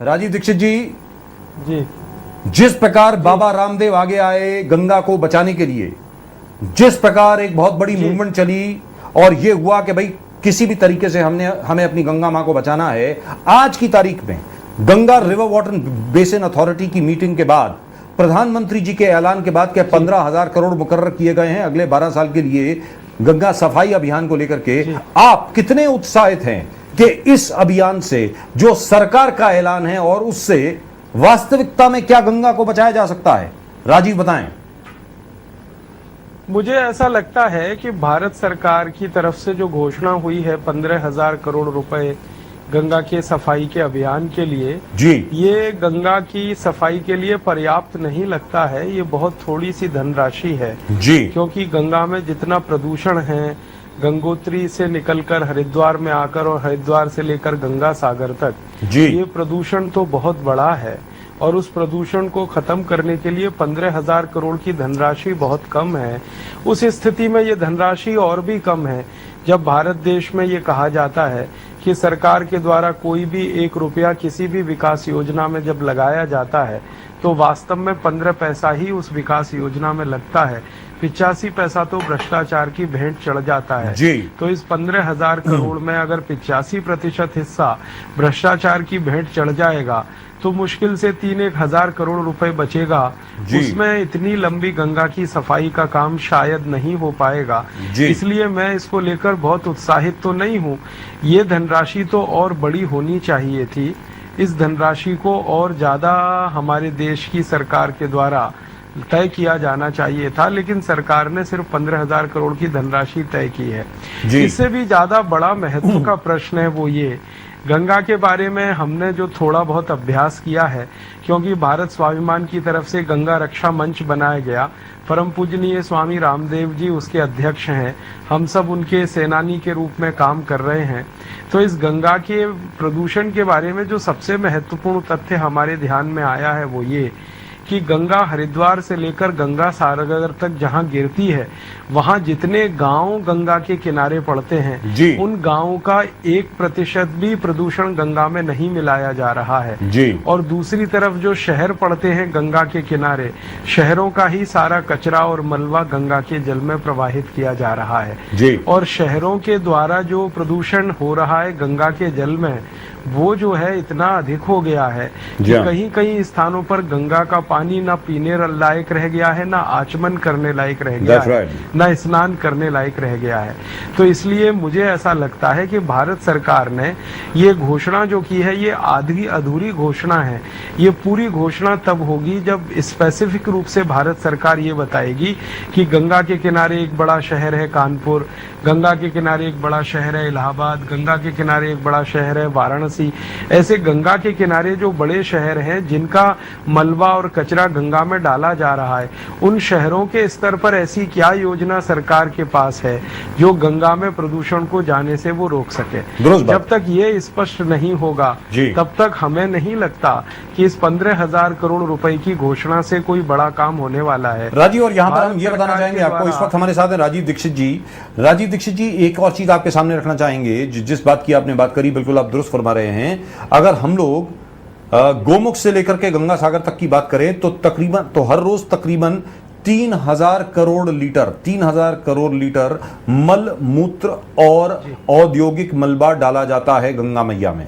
राजीव दीक्षित जी, जी जिस प्रकार बाबा रामदेव आगे आए गंगा को बचाने के लिए, जिस प्रकार एक बहुत बड़ी मूवमेंट चली और यह हुआ कि भाई किसी भी तरीके से हमें अपनी गंगा मां को बचाना है। आज की तारीख में Ganga river water basin authority की मीटिंग के बाद, प्रधानमंत्री जी के ऐलान के बाद 15,000 करोड़ मुकर्रर किए गए हैं अगले 12 साल के लिए गंगा सफाई अभियान को लेकर के। आप कितने उत्साहित हैं कि इस अभियान से जो सरकार का ऐलान है और उससे वास्तविकता में क्या गंगा को बचाया जा सकता है? राजीव बताएं। मुझे ऐसा लगता है कि भारत सरकार की तरफ से जो घोषणा हुई है 15,000 करोड़ रुपए गंगा के सफाई के अभियान के लिए, जी, ये गंगा की सफाई के लिए पर्याप्त नहीं लगता है। ये बहुत थोड़ी सी धनराशि है जी, क्योंकि गंगा में जितना प्रदूषण है, गंगोत्री से निकलकर हरिद्वार में आकर और हरिद्वार से लेकर गंगा सागर तक, जी, ये प्रदूषण तो बहुत बड़ा है और उस प्रदूषण को खत्म करने के लिए 15,000 करोड़ की धनराशि बहुत कम है। उस स्थिति में ये धनराशि और भी कम है जब भारत देश में ये कहा जाता है कि सरकार के द्वारा कोई भी 1 रुपया किसी भी विकास योजना में जब लगाया जाता है तो वास्तव में 15 पैसा ही उस विकास योजना में लगता है, 85 पैसा तो भ्रष्टाचार की भेंट चढ़ जाता है। जी। तो इस 15,000 करोड़ में अगर 85% हिस्सा भ्रष्टाचार की भेंट चढ़ जाएगा तो मुश्किल से 3-1 करोड़ रुपए बचेगा। उसमें इतनी लंबी गंगा की सफाई का काम शायद नहीं हो पाएगा। इसलिए मैं इसको लेकर बहुत उत्साहित तो नहीं हूँ। ये धनराशि तो और बड़ी होनी चाहिए थी। इस धनराशि को और ज्यादा हमारे देश की सरकार के द्वारा तय किया जाना चाहिए था, लेकिन सरकार ने सिर्फ 15,000 करोड़ की धनराशि तय की है। इससे भी ज्यादा बड़ा महत्व का प्रश्न है वो ये, गंगा के बारे में हमने जो थोड़ा बहुत अभ्यास किया है, क्योंकि भारत स्वाभिमान की तरफ से गंगा रक्षा मंच बनाया गया, परम पूजनीय स्वामी रामदेव जी उसके अध्यक्ष हैं, हम सब उनके सेनानी के रूप में काम कर रहे हैं। तो इस गंगा के प्रदूषण के बारे में जो सबसे महत्वपूर्ण तथ्य हमारे ध्यान में आया है वो ये कि गंगा हरिद्वार से लेकर गंगा सागर तक जहाँ गिरती है, वहाँ जितने गांव गंगा के किनारे पड़ते हैं, उन गांवों का 1% भी प्रदूषण गंगा में नहीं मिलाया जा रहा है। जी। और दूसरी तरफ जो शहर पड़ते हैं गंगा के किनारे, शहरों का ही सारा कचरा और मलबा गंगा के जल में प्रवाहित किया जा रहा है। जी। और शहरों के द्वारा जो प्रदूषण हो रहा है गंगा के जल में, वो जो है इतना अधिक हो गया है कि कहीं कहीं स्थानों पर गंगा का पानी ना पीने लायक रह गया है, ना आचमन करने लायक रह गया है, ना स्नान करने लायक रह गया है। तो इसलिए मुझे ऐसा लगता है कि भारत सरकार ने ये घोषणा जो की है ये आधी अधूरी घोषणा है। ये पूरी घोषणा तब होगी जब स्पेसिफिक रूप से भारत सरकार ये बताएगी कि गंगा के किनारे एक बड़ा शहर है कानपुर, गंगा के किनारे एक बड़ा शहर है इलाहाबाद, गंगा के किनारे एक बड़ा शहर है वाराणसी। ऐसे गंगा के किनारे जो बड़े शहर हैं जिनका मलबा और कचरा गंगा में डाला जा रहा है, उन शहरों के स्तर पर ऐसी क्या योजना सरकार के पास है जो गंगा में प्रदूषण को जाने से वो रोक सके। जब तक ये स्पष्ट नहीं होगा तब तक हमें नहीं लगता कि इस 15,000 करोड़ रुपए की घोषणा से कोई बड़ा काम होने वाला है। राजीव, और यहाँ पर हम ये बताना चाहेंगे आपको, इस वक्त हमारे साथ हैं राजीव दीक्षित जी। राजीव दीक्षित जी, एक और चीज आपके सामने रखना चाहेंगे, जिस बात की आपने बात करी बिल्कुल आप दुरुस्त फरमा रहे हैं। अगर हम लोग गोमुख से लेकर के गंगा सागर तक की बात करें तो हर रोज तकरीबन 3,000 करोड़ लीटर मल मूत्र और औद्योगिक मलबा डाला जाता है गंगा मैया में।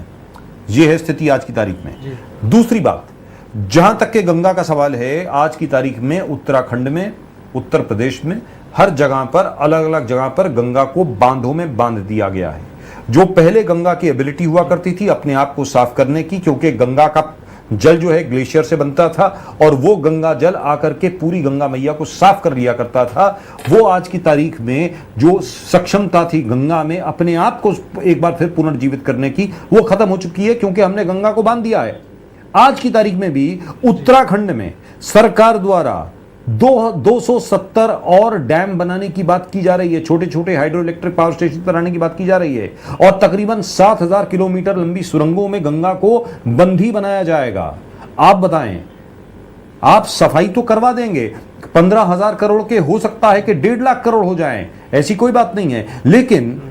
यह है स्थिति आज की तारीख में। दूसरी बात, जहां तक के गंगा का सवाल है, आज की तारीख में उत्तराखंड में, उत्तर प्रदेश में हर जगह पर, अलग अलग जगह पर गंगा को बांधों में बांध दिया गया है। जो पहले गंगा की एबिलिटी हुआ करती थी अपने आप को साफ करने की, क्योंकि गंगा का जल जो है ग्लेशियर से बनता था और वो गंगा जल आकर के पूरी गंगा मैया को साफ कर लिया करता था, वो आज की तारीख में जो सक्षमता थी गंगा में अपने आप को एक बार फिर पुनर्जीवित करने की, वो खत्म हो चुकी है क्योंकि हमने गंगा को बांध दिया है। आज की तारीख में भी उत्तराखंड में सरकार द्वारा 270 और डैम बनाने की बात की जा रही है, छोटे छोटे हाइड्रो इलेक्ट्रिक पावर स्टेशन बनाने की बात की जा रही है, और तकरीबन 7,000 किलोमीटर लंबी सुरंगों में गंगा को बंधी बनाया जाएगा। आप बताएं, आप सफाई तो करवा देंगे, 15,000 करोड़ के हो सकता है कि 1.5 लाख करोड़ हो जाएं, ऐसी कोई बात नहीं है, लेकिन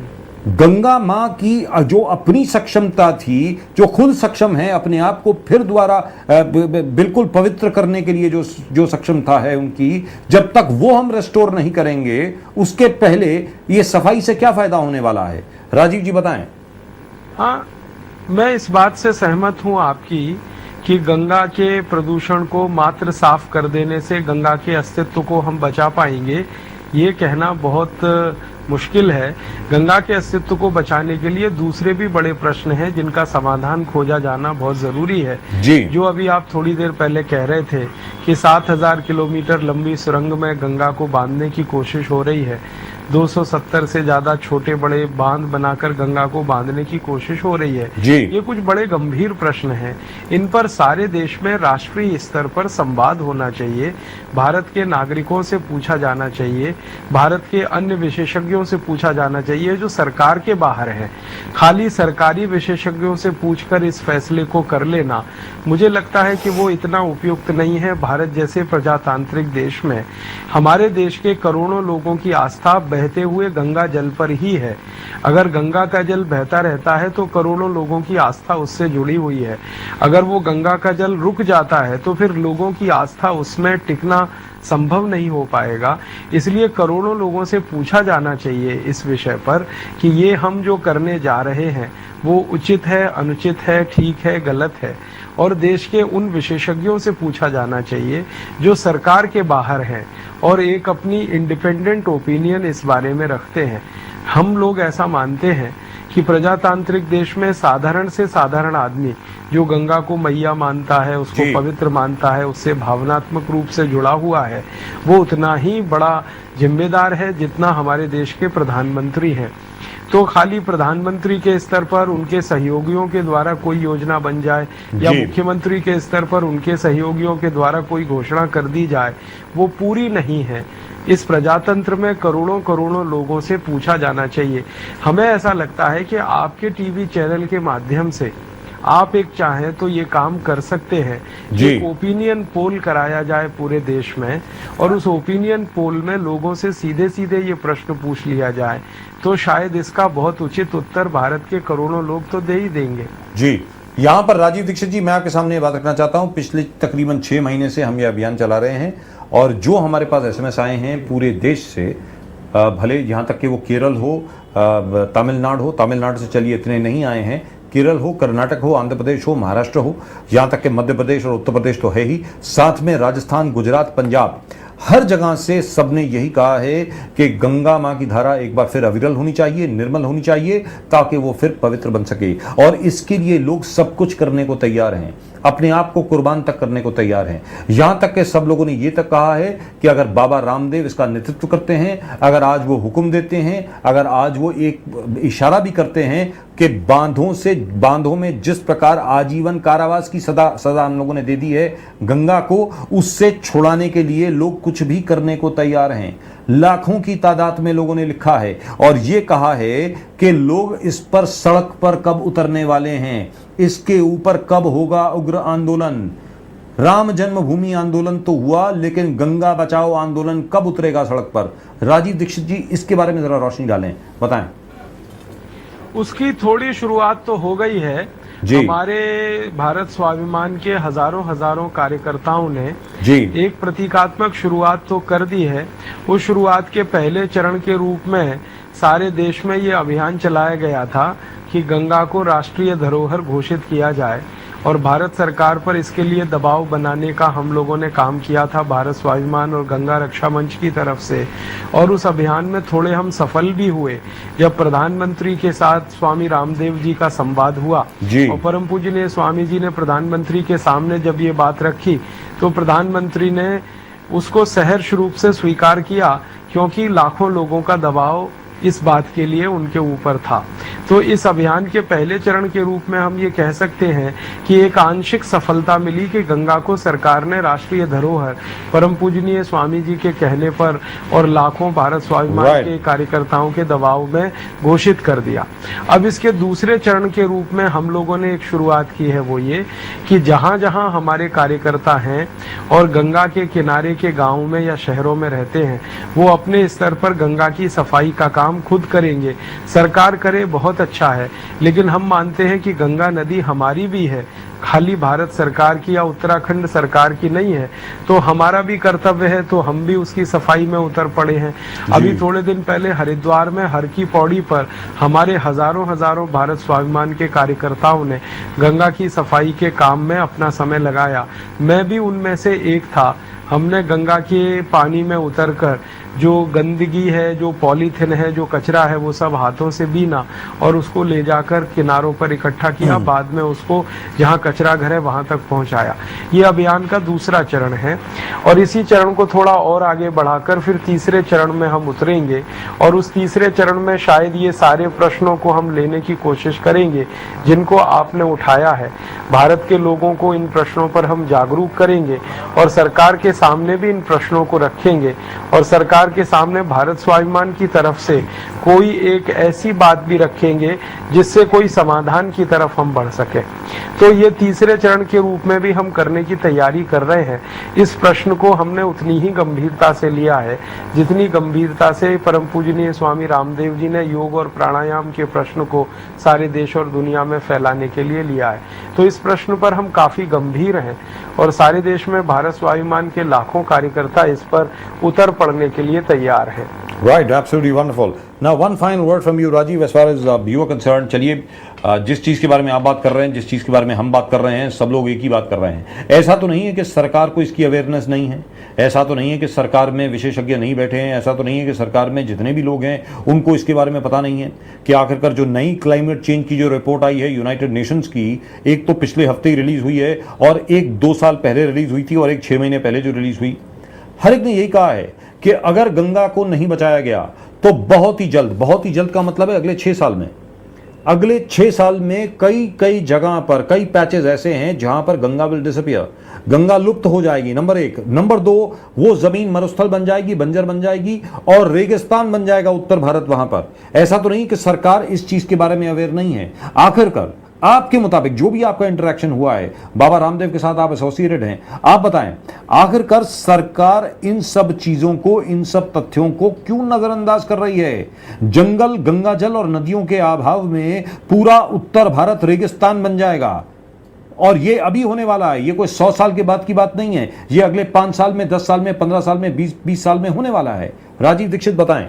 गंगा मां की जो अपनी सक्षमता थी, जो खुद सक्षम है अपने आप को फिर दोबारा बिल्कुल पवित्र करने के लिए, जो सक्षमता है उनकी, जब तक वो हम रेस्टोर नहीं करेंगे उसके पहले ये सफाई से क्या फायदा होने वाला है? राजीव जी बताएं। हाँ, मैं इस बात से सहमत हूँ आपकी कि गंगा के प्रदूषण को मात्र साफ कर देने से गंगा के अस्तित्व को हम बचा पाएंगे, ये कहना बहुत मुश्किल है। गंगा के अस्तित्व को बचाने के लिए दूसरे भी बड़े प्रश्न हैं जिनका समाधान खोजा जाना बहुत जरूरी है जी। जो अभी आप थोड़ी देर पहले कह रहे थे कि 7,000 किलोमीटर लंबी सुरंग में गंगा को बांधने की कोशिश हो रही है, 270 से ज्यादा छोटे बड़े बांध बनाकर गंगा को बांधने की कोशिश हो रही है जी। ये कुछ बड़े गंभीर प्रश्न हैं। इन पर सारे देश में राष्ट्रीय स्तर पर संवाद होना चाहिए, भारत के नागरिकों से पूछा जाना चाहिए, भारत के अन्य विशेषज्ञों से पूछा जाना चाहिए जो सरकार के बाहर हैं। खाली सरकारी विशेषज्ञों से पूछकर इस फैसले को कर लेना मुझे लगता है कि वो इतना उपयुक्त नहीं है। भारत जैसे प्रजातांत्रिक देश में हमारे देश के करोड़ों लोगों की आस्था बहते हुए गंगा जल पर ही है। अगर गंगा का जल बहता रहता है तो करोड़ों लोगों की आस्था उससे जुड़ी हुई है। अगर वो गंगा का जल रुक जाता है तो फिर लोगों की आस्था उसमें टिकना संभव नहीं हो पाएगा। इसलिए करोड़ों लोगों से पूछा जाना चाहिए इस विषय पर कि ये हम जो करने जा रहे हैं वो उचित है, अनुचित है, ठीक है, गलत है। और देश के उन विशेषज्ञों से पूछा जाना चाहिए जो सरकार के बाहर हैं और एक अपनी इंडिपेंडेंट ओपिनियन इस बारे में रखते हैं। हम लोग ऐसा मानते हैं कि प्रजातांत्रिक देश में साधारण से साधारण आदमी जो गंगा को मैया मानता है, उसको पवित्र मानता है, उससे भावनात्मक रूप से जुड़ा हुआ है, वो उतना ही बड़ा जिम्मेदार है जितना हमारे देश के प्रधानमंत्री हैं। तो खाली प्रधानमंत्री के स्तर पर उनके सहयोगियों के द्वारा कोई योजना बन जाए या मुख्यमंत्री के स्तर पर उनके सहयोगियों के द्वारा कोई घोषणा कर दी जाए, वो पूरी नहीं है। इस प्रजातंत्र में करोड़ों करोड़ों लोगों से पूछा जाना चाहिए। हमें ऐसा लगता है कि आपके टीवी चैनल के माध्यम से आप एक चाहें तो ये काम कर सकते हैं कि ओपिनियन पोल कराया जाए पूरे देश में और उस ओपिनियन पोल में लोगों से सीधे सीधे ये प्रश्न पूछ लिया जाए, तो शायद इसका बहुत उचित उत्तर भारत के करोड़ों लोग तो दे ही देंगे। जी, यहाँ पर राजीव दीक्षित जी, मैं आपके सामने ये बात रखना चाहता हूँ। पिछले तकरीबन 6 महीने से हम ये अभियान चला रहे हैं और जो हमारे पास SMS आए हैं पूरे देश से, भले यहाँ तक कि वो केरल हो, तमिलनाडु हो, तमिलनाडु से चलिए इतने नहीं आए हैं, केरल हो, कर्नाटक हो, आंध्र प्रदेश हो, महाराष्ट्र हो, यहाँ तक कि मध्य प्रदेश और उत्तर प्रदेश तो है ही, साथ में राजस्थान, गुजरात, पंजाब, हर जगह से सबने यही कहा है कि गंगा मां की धारा एक बार फिर अविरल होनी चाहिए, निर्मल होनी चाहिए, ताकि वो फिर पवित्र बन सके। और इसके लिए लोग सब कुछ करने को तैयार हैं, अपने आप को कुर्बान तक करने को तैयार हैं। यहां तक कि सब लोगों ने ये तक कहा है कि अगर बाबा रामदेव इसका नेतृत्व करते हैं, अगर आज वो हुक्म देते हैं, अगर आज वो एक इशारा भी करते हैं कि बांधों में जिस प्रकार आजीवन कारावास की सजा हम लोगों ने दे दी है गंगा को, उससे छुड़ाने के लिए लोग कुछ भी करने को तैयार हैं। लाखों की तादाद में लोगों ने लिखा है और ये कहा है कि लोग इस पर सड़क पर कब उतरने वाले हैं, इसके ऊपर कब होगा उग्र आंदोलन। राम जन्मभूमि आंदोलन तो हुआ, लेकिन गंगा बचाओ आंदोलन कब उतरेगा सड़क पर? राजीव दीक्षित जी, इसके बारे में जरा रोशनी डालें, बताएं। उसकी थोड़ी शुरुआत तो हो गई है। हमारे भारत स्वाभिमान के हजारों कार्यकर्ताओं ने एक प्रतीकात्मक शुरुआत तो कर दी है। उस शुरुआत के पहले चरण के रूप में सारे देश में ये अभियान चलाया गया था कि गंगा को राष्ट्रीय धरोहर घोषित किया जाए और भारत सरकार पर इसके लिए दबाव बनाने का हम लोगों ने काम किया था भारत स्वाभिमान और गंगा रक्षा मंच की तरफ से। और उस अभियान में थोड़े हम सफल भी हुए। जब प्रधानमंत्री के साथ स्वामी रामदेव जी का संवाद हुआ और परम पूजनीय स्वामी जी ने प्रधानमंत्री के सामने जब ये बात रखी तो प्रधानमंत्री ने उसको सहर्ष रूप से स्वीकार किया, क्योंकि लाखों लोगों का दबाव इस बात के लिए उनके ऊपर था। तो इस अभियान के पहले चरण के रूप में हम ये कह सकते हैं कि एक आंशिक सफलता मिली कि गंगा को सरकार ने राष्ट्रीय धरोहर परम पूजनीय स्वामी जी के कहने पर और लाखों भारत स्वाभिमान के कार्यकर्ताओं के दबाव में घोषित कर दिया। अब इसके दूसरे चरण के रूप में हम लोगों ने एक शुरुआत की है, वो ये कि जहाँ जहाँ हमारे कार्यकर्ता हैं और गंगा के किनारे के गाँव में या शहरों में रहते हैं, वो अपने स्तर पर गंगा की सफाई का काम काम खुद करेंगे, सरकार करे बहुत अच्छा है, लेकिन हम मानते हैं कि गंगा नदी हमारी भी है, खाली भारत सरकार की या उत्तराखंड सरकार की नहीं है। तो हमारा भी कर्तव्य है, तो हम भी उसकी सफाई में उतर पड़े हैं। अभी थोड़े दिन पहले हरिद्वार में हर की पौड़ी पर हमारे हजारों भारत स्वाभिमान के कार्यकर्ताओं ने गंगा की सफाई के काम में अपना समय लगाया। मैं भी उनमें से एक था। हमने गंगा के पानी में उतरकर जो गंदगी है, जो पॉलीथिन है, जो कचरा है, वो सब हाथों से बीना और उसको ले जाकर किनारों पर इकट्ठा किया। बाद में उसको जहाँ कचरा घर है वहां तक पहुंचाया। ये अभियान का दूसरा चरण है और इसी चरण को थोड़ा और आगे बढ़ाकर फिर तीसरे चरण में हम उतरेंगे और उस तीसरे चरण में शायद ये सारे प्रश्नों को हम लेने की कोशिश करेंगे जिनको आपने उठाया है। भारत के लोगों को इन प्रश्नों पर हम जागरूक करेंगे और सरकार के सामने भी इन प्रश्नों को रखेंगे और सरकार के सामने भारत स्वाभिमान की तरफ से कोई एक ऐसी बात भी रखेंगे जिससे कोई समाधान की तरफ हम बढ़ सके। तो ये तीसरे चरण के रूप में भी हम करने की तैयारी कर रहे हैं। इस प्रश्न को हमने उतनी ही गंभीरता से लिया है जितनी गंभीरता से परम पूजनीय स्वामी रामदेव जी ने योग और प्राणायाम के प्रश्न को सारे देश और दुनिया में फैलाने के लिए लिया है। तो इस प्रश्न पर हम काफी गंभीर हैं और सारे देश में भारत स्वाभिमान के लाखों कार्यकर्ता इस पर उतर पड़ने के लिए तैयार हैं। Right, absolutely wonderful. Now, one final word from you, Rajiv, as far as you are concerned. चलिए, जिस चीज़ के बारे में आप बात कर रहे हैं, जिस चीज़ के बारे में हम बात कर रहे हैं, सब लोग एक ही बात कर रहे हैं। ऐसा तो नहीं है कि सरकार को इसकी अवेयरनेस नहीं है, ऐसा तो नहीं है कि सरकार में विशेषज्ञ नहीं बैठे हैं, ऐसा तो नहीं है कि सरकार में जितने भी लोग हैं उनको इसके बारे में पता नहीं है कि आखिरकार जो नई क्लाइमेट चेंज की जो रिपोर्ट आई है यूनाइटेड नेशंस की, एक तो पिछले हफ्ते ही रिलीज हुई है और एक 2 साल पहले रिलीज हुई थी और एक 6 महीने पहले जो रिलीज हुई, हर एक ने यही कहा है कि अगर गंगा को नहीं बचाया गया तो बहुत ही जल्द का मतलब है अगले 6 साल में कई जगह पर कई पैचेस ऐसे हैं जहां पर गंगा विल डिसअपियर, गंगा लुप्त हो जाएगी। नंबर 1। नंबर 2, वो जमीन मरुस्थल बन जाएगी, बंजर बन जाएगी और रेगिस्तान बन जाएगा उत्तर भारत वहां पर। ऐसा तो नहीं कि सरकार इस चीज के बारे में अवेयर नहीं है। आखिरकार आपके मुताबिक जो भी आपका इंटरेक्शन हुआ है, बाबा रामदेव के साथ आप एसोसिएटेड हैं, आप बताएं आखिरकार सरकार इन सब चीजों को, इन सब तथ्यों को क्यों नजरअंदाज कर रही है? जंगल, गंगा जल और नदियों के अभाव में पूरा उत्तर भारत रेगिस्तान बन जाएगा और ये अभी होने वाला है। ये कोई 100 साल के बाद की बात नहीं है, ये अगले 5 साल में, 10 साल में, 15 साल में, 20 साल में होने वाला है। राजीव दीक्षित बताएं।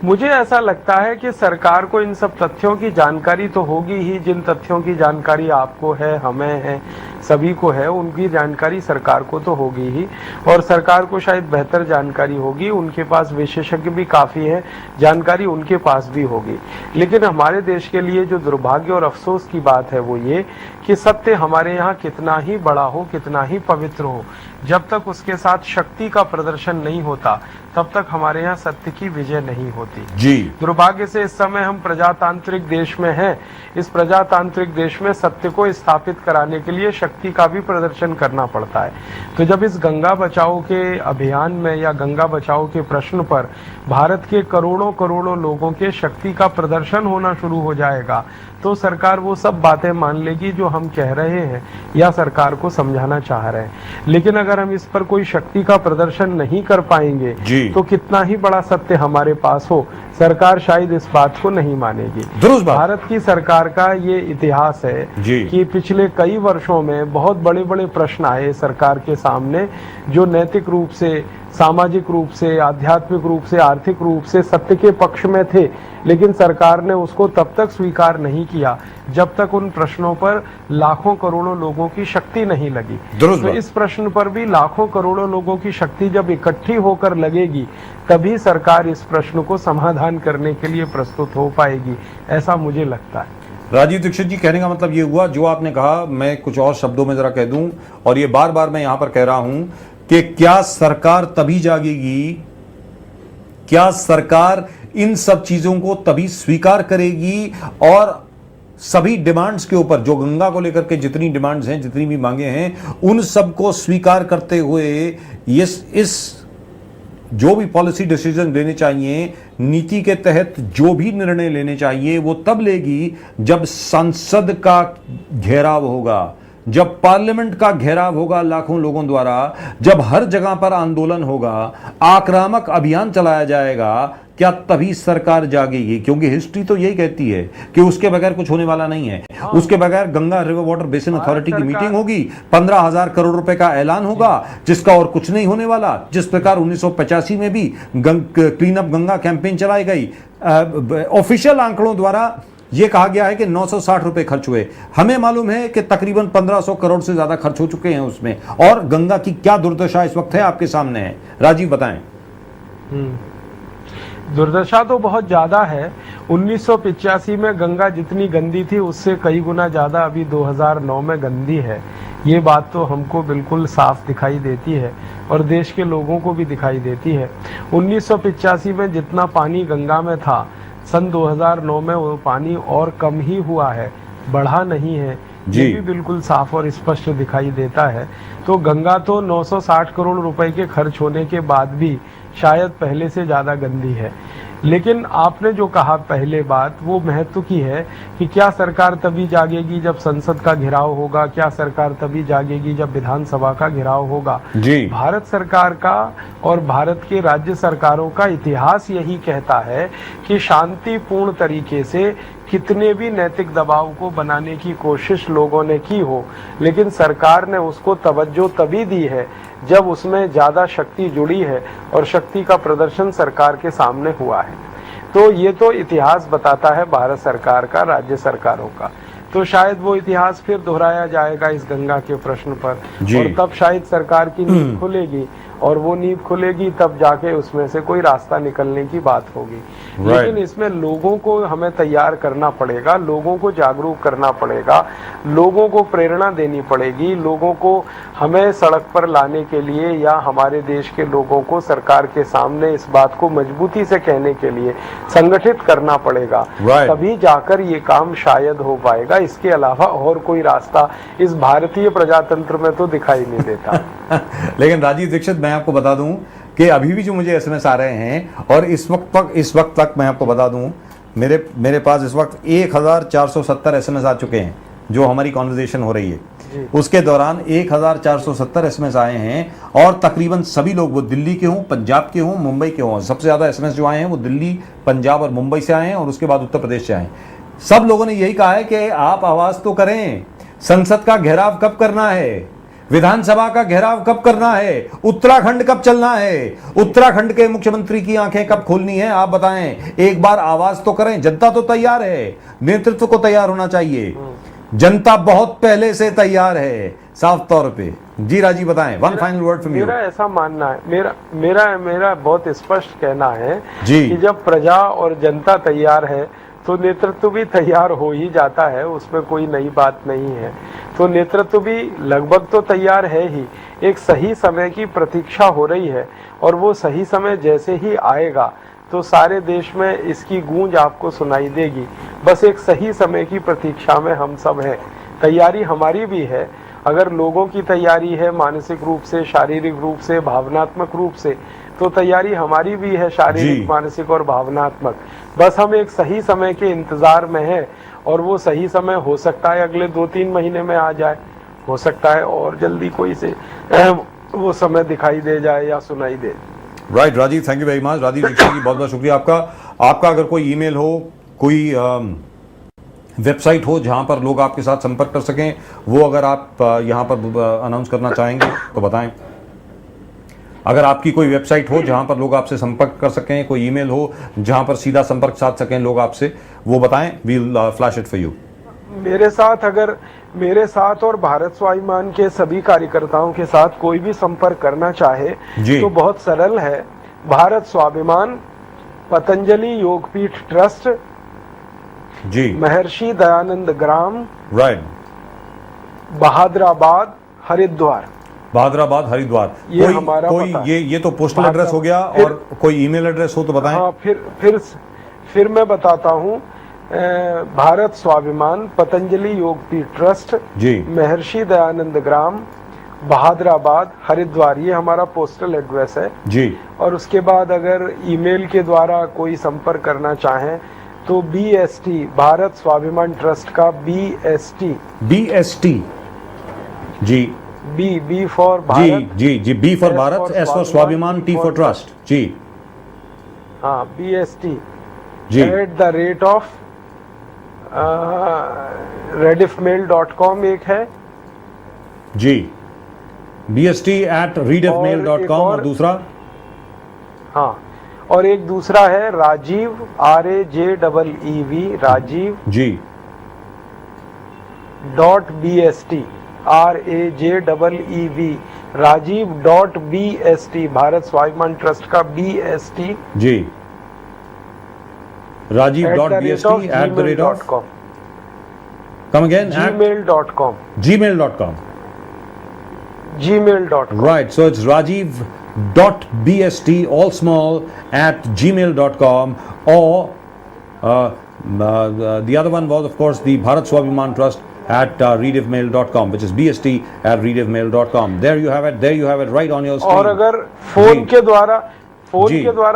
मुझे ऐसा लगता है कि सरकार को इन सब तथ्यों की जानकारी तो होगी ही, जिन तथ्यों की जानकारी आपको है, हमें है, सभी को है, उनकी जानकारी सरकार को तो होगी ही और सरकार को शायद बेहतर जानकारी होगी। उनके पास विशेषज्ञ भी काफ़ी हैं, जानकारी उनके पास भी होगी। लेकिन हमारे देश के लिए जो दुर्भाग्य और अफसोस की बात है वो ये कि सत्य हमारे यहाँ कितना ही बड़ा हो, कितना ही पवित्र हो, जब तक उसके साथ शक्ति का प्रदर्शन नहीं होता तब तक हमारे यहाँ सत्य की विजय नहीं होती जी। दुर्भाग्य से इस समय हम प्रजातांत्रिक देश में हैं। इस प्रजातांत्रिक देश में सत्य को स्थापित कराने के लिए शक्ति का भी प्रदर्शन करना पड़ता है। तो जब इस गंगा बचाओ के अभियान में या गंगा बचाओ के प्रश्न पर भारत के करोड़ों लोगों के शक्ति का प्रदर्शन होना शुरू हो जाएगा तो सरकार वो सब बातें मान लेगी जो हम कह रहे हैं या सरकार को समझाना चाह रहे हैं। लेकिन अगर हम इस पर कोई शक्ति का प्रदर्शन नहीं कर पाएंगे तो कितना ही बड़ा सत्य हमारे पास हो, सरकार शायद इस बात को नहीं मानेगी। भारत की सरकार का ये इतिहास है कि पिछले कई वर्षों में बहुत बड़े बड़े प्रश्न आए सरकार के सामने जो नैतिक रूप से, सामाजिक रूप से, आध्यात्मिक रूप से, आर्थिक रूप से सत्य के पक्ष में थे, लेकिन सरकार ने उसको तब तक स्वीकार नहीं किया जब तक उन प्रश्नों पर लाखों करोड़ों लोगों की शक्ति नहीं लगी। तो इस प्रश्न पर भी लाखों करोड़ों लोगों की शक्ति जब इकट्ठी होकर लगेगी तभी सरकार इस प्रश्न को समाधान करने के लिए प्रस्तुत हो पाएगी, ऐसा मुझे लगता है। राजीव दीक्षित जी, कहने का मतलब ये हुआ जो आपने कहा, मैं कुछ और शब्दों में जरा कह दूं और ये बार बार मैं यहां पर कह रहा हूं कि क्या सरकार तभी जागेगी, क्या सरकार इन सब चीजों को तभी स्वीकार करेगी और सभी डिमांड्स के ऊपर, जो गंगा को लेकर के जितनी डिमांड्स हैं, जितनी भी मांगे हैं, उन सब को स्वीकार करते हुए इस जो भी पॉलिसी डिसीजन लेने चाहिए, नीति के तहत जो भी निर्णय लेने चाहिए, वो तब लेगी जब संसद का घेराव होगा, जब पार्लियामेंट का घेराव होगा लाखों लोगों द्वारा, जब हर जगह पर आंदोलन होगा, आक्रामक अभियान चलाया जाएगा, क्या तभी सरकार जागेगी? क्योंकि हिस्ट्री तो यही कहती है कि उसके बगैर कुछ होने वाला नहीं है। उसके बगैर Ganga river water basin authority की मीटिंग होगी, 15,000 करोड़ रुपए का ऐलान होगा, जिसका और कुछ नहीं होने वाला। जिस प्रकार 1985 में भी क्लीन अप गंगा कैंपेन चलाई गई, ऑफिशियल आंकड़ों द्वारा यह कहा गया है कि 960 रुपए खर्च हुए। हमें मालूम है कि तकरीबन 1500 करोड़ से ज्यादा खर्च हो चुके हैं उसमें। और गंगा की क्या दुर्दशा इस वक्त है आपके सामने है, राजीव बताएं। दुर्दशा तो बहुत ज्यादा है। 1985 में गंगा जितनी गंदी थी उससे कई गुना ज्यादा अभी 2009 में गंदी है। ये बात तो हमको बिल्कुल साफ दिखाई देती है और देश के लोगों को भी दिखाई देती है। 1985 में जितना पानी गंगा में था, सन 2009 में वो पानी और कम ही हुआ है, बढ़ा नहीं है। ये भी बिल्कुल साफ और स्पष्ट दिखाई देता है। तो गंगा तो 960 करोड़ रुपए के खर्च होने के बाद भी शायद पहले से ज्यादा गंदी है। लेकिन आपने जो कहा पहले बात, वो महत्व की है कि क्या सरकार तभी जागेगी जब संसद का घेराव होगा, क्या सरकार तभी जागेगी जब विधानसभा का घेराव होगा। जी। भारत सरकार का और भारत के राज्य सरकारों का इतिहास यही कहता है कि शांतिपूर्ण तरीके से कितने भी नैतिक दबाव को बनाने की कोशिश लोगों ने की हो, लेकिन सरकार ने उसको तवज्जो तभी दी है जब उसमें ज्यादा शक्ति जुड़ी है और शक्ति का प्रदर्शन सरकार के सामने हुआ है। तो ये तो इतिहास बताता है भारत सरकार का, राज्य सरकारों का। तो शायद वो इतिहास फिर दोहराया जाएगा इस गंगा के प्रश्न पर, और तब शायद सरकार की नींव खुलेगी, और वो नींव खुलेगी तब जाके उसमें से कोई रास्ता निकलने की बात होगी। लेकिन इसमें लोगों को हमें तैयार करना पड़ेगा, लोगों को जागरूक करना पड़ेगा, लोगों को प्रेरणा देनी पड़ेगी, लोगों को हमें सड़क पर लाने के लिए या हमारे देश के लोगों को सरकार के सामने इस बात को मजबूती से कहने के लिए संगठित करना पड़ेगा। तभी जाकर ये काम शायद हो पाएगा। इसके अलावा और कोई रास्ता इस भारतीय प्रजातंत्र में तो दिखाई नहीं देता। लेकिन राजीव दीक्षित, मैं आपको बता दूं कि अभी भी जो मुझे एसएमएस आ रहे हैं, और इस वक्त तक मैं आपको बता दूं, मेरे पास इस वक्त 1470 एसएमएस आ चुके हैं जो हमारी कॉन्वर्सेशन हो रही है। उसके दौरान 1470 एसएमएस आए हैं, और तकरीबन सभी लोग, वो दिल्ली के हों, पंजाब के हों, मुंबई के हों, सबसे ज्यादा एसएमएस जो आए हैं वो दिल्ली, पंजाब और मुंबई से आए हैं, और उसके बाद उत्तर प्रदेश से आए हैं। सब लोगों ने यही कहा है कि आप आवाज तो करें, संसद का घेराव कब करना है, विधानसभा का घेराव कब करना है, उत्तराखंड कब चलना है, उत्तराखंड के मुख्यमंत्री की आंखें कब खोलनी है, आप बताएं। एक बार आवाज तो करें। जनता तो तैयार है, नेतृत्व को तैयार होना चाहिए। जनता बहुत पहले से तैयार है, साफ तौर पे। जी राजीव बताएं, one final word from you. मेरा ऐसा मानना है, मेरा बहुत स्पष्ट कहना है जी, कि जब प्रजा और जनता तैयार है तो नेतृत्व भी तैयार हो ही जाता है, उसमें कोई नई बात नहीं है। तो नेतृत्व भी लगभग तो तैयार है ही, एक सही समय की प्रतीक्षा हो रही है, और वो सही समय जैसे ही आएगा तो सारे देश में इसकी गूंज आपको सुनाई देगी। बस एक सही समय की प्रतीक्षा में हम सब हैं। तैयारी हमारी भी है। अगर लोगों की तैयारी है मानसिक रूप से, शारीरिक रूप से, भावनात्मक रूप से, तो तैयारी हमारी भी है, शारीरिक, मानसिक और भावनात्मक। बस हम एक सही समय के इंतजार में हैं, और वो सही समय हो सकता है अगले 2-3 महीने में आ जाए, हो सकता है और जल्दी कोई से वो समय दिखाई दे जाए या सुनाई दे। Right Rajiv, thank you very much. Rajiv Dikshit ji, बहुत बहुत शुक्रिया आपका। अगर कोई ईमेल हो, कोई वेबसाइट हो जहां पर लोग आपके साथ संपर्क कर सकें, वो अगर आप यहां पर अनाउंस करना चाहेंगे तो बताएं। अगर आपकी कोई वेबसाइट हो जहां पर लोग आपसे संपर्क कर सकें, कोई ईमेल हो जहां पर सीधा संपर्क साध सकें लोग आपसे, वो बताएं। We'll flash it for you. मेरे साथ और भारत स्वाभिमान के सभी कार्यकर्ताओं के साथ कोई भी संपर्क करना चाहे तो बहुत सरल है। भारत स्वाभिमान, पतंजलि योगपीठ ट्रस्ट, जी, महर्षि दयानंद ग्राम, राइट, बहादुराबाद, हरिद्वार। ये हमारा ये तो पोस्टल एड्रेस हो गया। और कोई ईमेल एड्रेस हो तो बताएं। हाँ, फिर मैं बताता हूँ। भारत स्वाभिमान, पतंजलि योगपीठ ट्रस्ट, जी, महर्षि दयानंद ग्राम, बहादुराबाद, हरिद्वार, ये हमारा पोस्टल एड्रेस है जी। और उसके बाद अगर ईमेल के द्वारा कोई संपर्क करना चाहें तो BST, भारत स्वाभिमान ट्रस्ट का BST जी बी फॉर जी भारत, जी जी, B for S Bharat, for S for Swabhiman, T for trust. जी हाँ BST जी @, rediffmail.com एक है, जी, bst@readofmail.com और और दूसरा हाँ, और एक दूसरा है राजीव RAJEEV राजीव जी .bst RAJEEV Rajiv .bst Bharat Swabhiman trust का BST ji, rajiv.bst@, .com come again, gmail.com gmail.com. gmail.com Right, so it's rajiv.bst, all small, @gmail.com, or the other one was, of course, the Bharat Swabhiman Trust @readofmail.com, which is bst@readofmail.com. There you have it. There you have it, right on your screen. और अगर phone जी। के द्वारा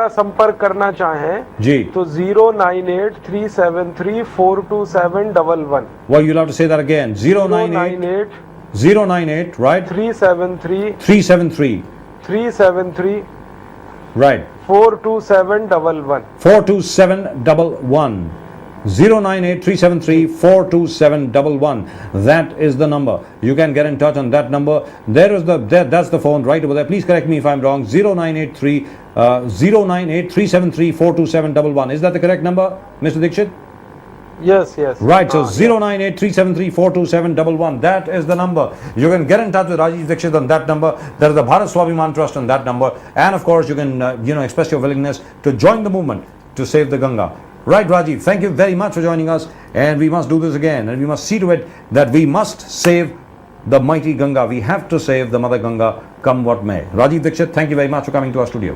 जी। संपर्क करना चाहें जी, तो 09837342711 well, you'll have to say that again. 098 098, right? 373 373, 373 right? 42711 42711. 09837342711. That is the number. You can get in touch on that number. That's the phone right over there. Please correct me if I'm wrong. 09837342711. Is that the correct number, Mr. Dixit? yes Right, so हाँ, 09837342711. That is the number. You can get in touch with Rajiv Dixit on that number. There is the Bharat Swabhiman Trust on that number. And of course, you can express your willingness to join the movement to save the Ganga. Right, Rajiv, thank you very much for joining us. And we must do this again. And we must see to it that we must save the mighty Ganga. We have to save the Mother Ganga, come what may. Rajiv Dixit, thank you very much for coming to our studio.